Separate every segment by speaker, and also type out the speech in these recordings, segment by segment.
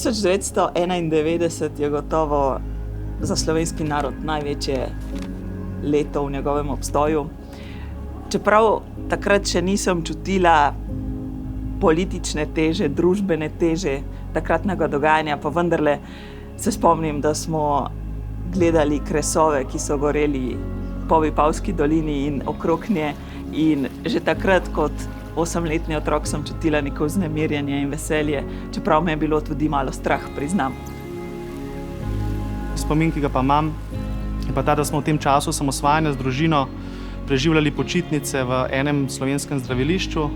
Speaker 1: 1991 je gotovo za slovenski narod največje leto v njegovem obstoju. Čeprav takrat še nisem čutila politične teže, družbene teže takratnega dogajanja, pa vendarle se spomnim, da smo gledali kresove, ki so goreli po Vipavski dolini in okrog nje. In že takrat kot 8-letni otrok sem čutila neko vznemirjenje in veselje, čeprav me je bilo tudi malo strah, priznam.
Speaker 2: Spomin, ki ga pa imam, je pa ta, da smo v tem času osamosvajanja z družino preživljali počitnice v enem slovenskem zdravilišču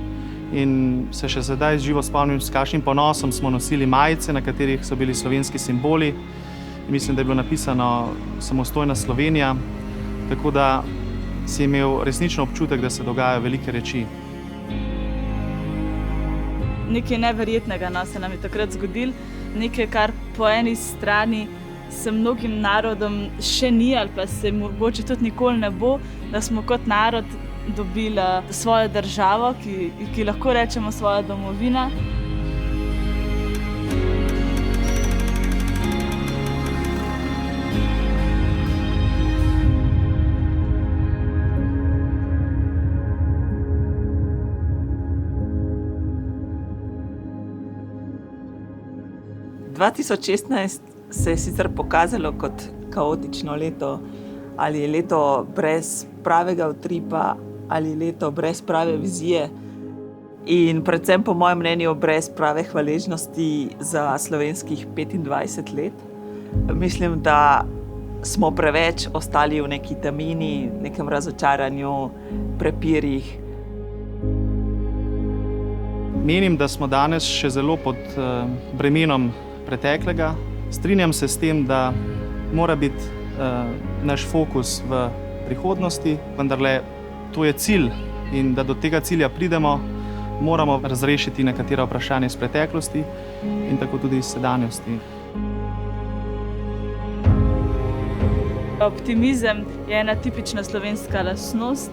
Speaker 2: in se še sedaj živo spomnim, s kakšnim ponosom smo nosili majice, na katerih so bili slovenski simboli. Mislim, da je bilo napisano Samostojna Slovenija, tako da si imel resnično občutek, da se dogajajo velike reči.
Speaker 3: Nekaj neverjetnega se nam je takrat zgodilo, nekaj, kar po eni strani se mnogim narodom še ni ali pa se mogoče tudi nikoli ne bo, da smo kot narod dobili svojo državo, ki lahko rečemo svoja domovina.
Speaker 1: Leta 2016 se je sicer pokazalo kot kaotično leto, ali je leto brez pravega utripa, ali leto brez prave vizije in predvsem po mojem mnenju brez prave hvaležnosti za slovenskih 25 let. Mislim, da smo preveč ostali v neki tamini, nekem razočaranju, prepirih.
Speaker 2: Menim, da smo danes še zelo pod bremenom preteklega. Strinjam se s tem, da mora biti naš fokus v prihodnosti, vendarle to je cilj in da do tega cilja pridemo, moramo razrešiti nekatera vprašanja iz preteklosti in tako tudi iz sedanjosti.
Speaker 3: Optimizem je ena tipična slovenska lastnost,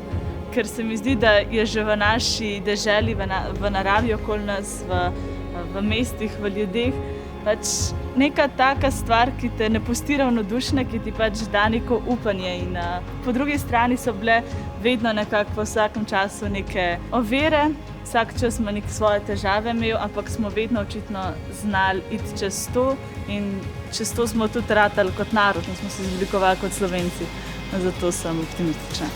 Speaker 3: ker se mi zdi, da je že v naši deželi, v naravi okoli nas, v mestih, v ljudeh, pač neka taka stvar, ki te ne pusti ravnodušne, ki ti pač da neko upanje. In po drugi strani so bile vedno nekako po vsakem času neke ovire, vsak čas smo neke svoje težave imel, ampak smo vedno očitno znali iti čez to in čez to smo tudi ratali kot narod in smo se izoblikovali kot Slovenci. Zato sem optimistična.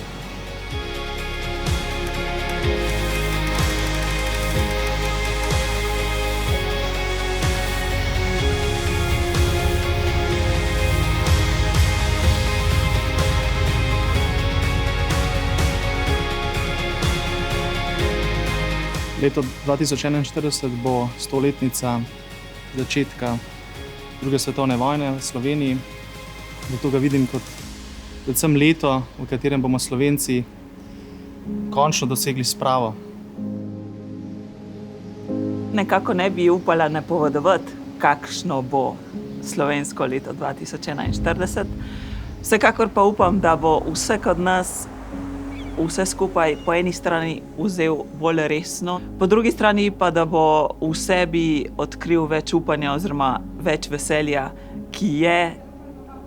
Speaker 2: Leto 2041 bo 100-letnica začetka druge svetovne vojne v Sloveniji. Zato ga vidim kot predvsem leto, v katerem bomo Slovenci končno dosegli spravo.
Speaker 1: Nekako ne bi upala napovedovati, kakšno bo slovensko leto 2041. Vsekakor pa upam, da bo vsak od nas vse skupaj po eni strani vzel bolj resno, po drugi strani pa, da bo v sebi odkril več upanja oziroma več veselja, ki je,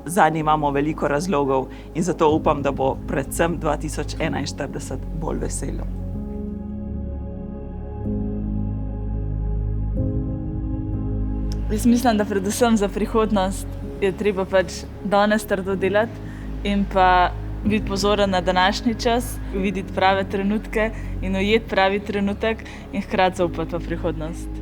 Speaker 1: zanj imamo veliko razlogov in zato upam, da bo predvsem 2041 bolj veselo.
Speaker 3: Jaz mislim, da predvsem za prihodnost je treba pač danes trdo delati in pa biti pozoren na današnji čas, videti prave trenutke in ujeti pravi trenutek in hkrati zaupati v prihodnost.